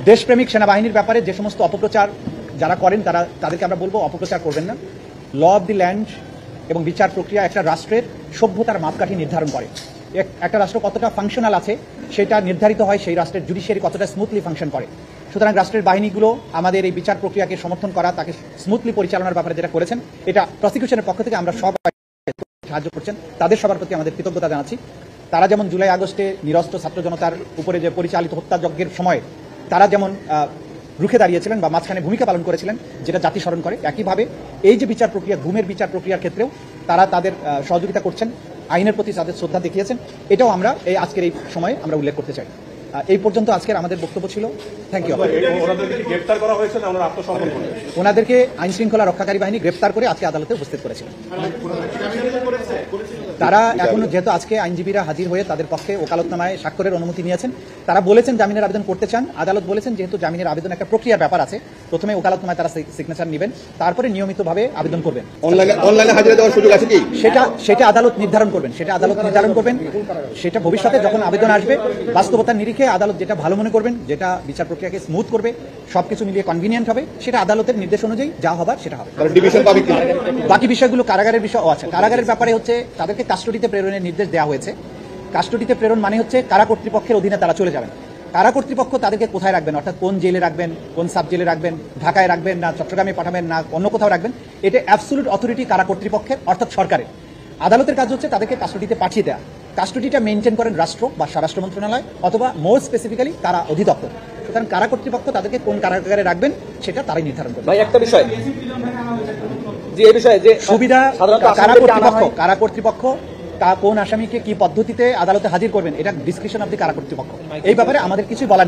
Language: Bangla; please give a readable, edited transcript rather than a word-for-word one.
দেশপ্রেমিক সেনাবাহিনীর ব্যাপারে যে সমস্ত অপপ্রচার যারা করেন তাদেরকে আমরা বলবো অপপ্রচার করবেন না। ল অব দি ল্যান্ড এবং বিচার প্রক্রিয়া একটা রাষ্ট্রের সভ্যতার মাপকাঠি নির্ধারণ করে। একটা রাষ্ট্র কতটা ফাংশনাল আছে সেটা নির্ধারিত হয় সেই রাষ্ট্রের জুডিশিয়ারি কতটা স্মুথলি ফাংশন করে। সুতরাং রাষ্ট্রের বাহিনীগুলো আমাদের এই বিচার প্রক্রিয়াকে সমর্থন করা, তাকে স্মুথলি পরিচালনার ব্যাপারে যেটা করেছেন, এটা প্রসিকিউশনের পক্ষ থেকে আমরা সবাই সাহায্য করছেন, তাদের সবার প্রতি আমাদের কৃতজ্ঞতা জানাচ্ছি। তারা যেমন জুলাই আগস্টে নিরস্ত্র ছাত্র জনতার উপরে যে পরিচালিত হত্যাযজ্ঞের সময় তারা যেমন রুখে দাঁড়িয়েছিলেন বা মাঝখানে ভূমিকা পালন করেছিলেন, যেটা জাতি স্মরণ করে, একইভাবে এই যে বিচার প্রক্রিয়া, গুমের বিচার প্রক্রিয়ার ক্ষেত্রেও তারা তাদের সহযোগিতা করছেন, আইনের প্রতি তাদের শ্রদ্ধা দেখিয়েছেন, এটাও আমরা এই আজকের এই সময়ে আমরা উল্লেখ করতে চাই। এই পর্যন্ত আজকের আমাদের বক্তব্য ছিল। Thank you. ওনাদেরকে আইন শৃঙ্খলা রক্ষাকারী বাহিনী গ্রেপ্তার করে আজকে আদালতে উপস্থিত করেছিল। তারা এখনো, যেহেতু আজকে আইনজীবীরা হাজির হয়ে তাদের পক্ষে ওকালতনামায় স্বাক্ষরের অনুমতি নিয়েছেন, তারা বলেছেন জামিনের আবেদন করতে চান। আদালত বলেছেন যেহেতু জামিনের আবেদন একটা প্রক্রিয়ার ব্যাপার আছে, প্রথমে ওকালতনামায় তারা সিগনেচার নেবেন, তারপরে নিয়মিতভাবে আবেদন করবেন। অনলাইনে হাজিরা দেওয়ার সুযোগ আছে কি? সেটা আদালত নির্ধারণ করবেন, সেটা ভবিষ্যতে যখন আবেদন আসবে বাস্তবতার নিরিখে আদালত যেটা ভালো মনে করবেন, যেটা বিচার প্রক্রিয়াকে স্মুথ করবে, সবকিছু মিলিয়ে কনভিনিয়েন্ট হবে, সেটা আদালতের নির্দেশ অনুযায়ী যা হবার সেটা হবে। বাকি বিষয়গুলো কারাগারের বিষয় আছে। কারাগারের ব্যাপারে হচ্ছে তাদেরকে কাস্টডিতে প্রেরণের নির্দেশ দেওয়া হয়েছে। কাস্টডিতে প্রেরণ মানে হচ্ছে কারা কর্তৃপক্ষের অধীনে তারা চলে যাবেন। কারা কর্তৃপক্ষ তাদেরকে কোথায় রাখবেন, অর্থাৎ কোন জেলে রাখবেন, কোন সাব জেলে রাখবেন, ঢাকায় রাখবেন না চট্টগ্রামে পাঠাবেন না অন্য কোথাও রাখবেন, এটা অ্যাবসলিউট অথরিটি কারা কর্তৃপক্ষের, অর্থাৎ সরকারের। আদালতের কাজ হচ্ছে তাদেরকে কাস্টডিতে পাঠিয়ে দেওয়া। কাস্টডিটা মেনটেন করেন রাষ্ট্র বা স্বরাষ্ট্র মন্ত্রণালয় অথবা মোর স্পেসিফিক্যালি কারা অধিদপ্তর। সুতরাং কারা কর্তৃপক্ষ তাদেরকে কোন কারাগারে রাখবেন সেটা তারাই নির্ধারণ করবে। একটা বিষয় যে এই বিষয়ে যে সুবিধা, কারা কর্তৃপক্ষ কোন আসামিকে কি পদ্ধতিতে আদালতে হাজির করবেন, এটা ডিসক্রিপশন অব দি কারা কর্তৃপক্ষ। এই ব্যাপারে আমাদের কিছুই বলার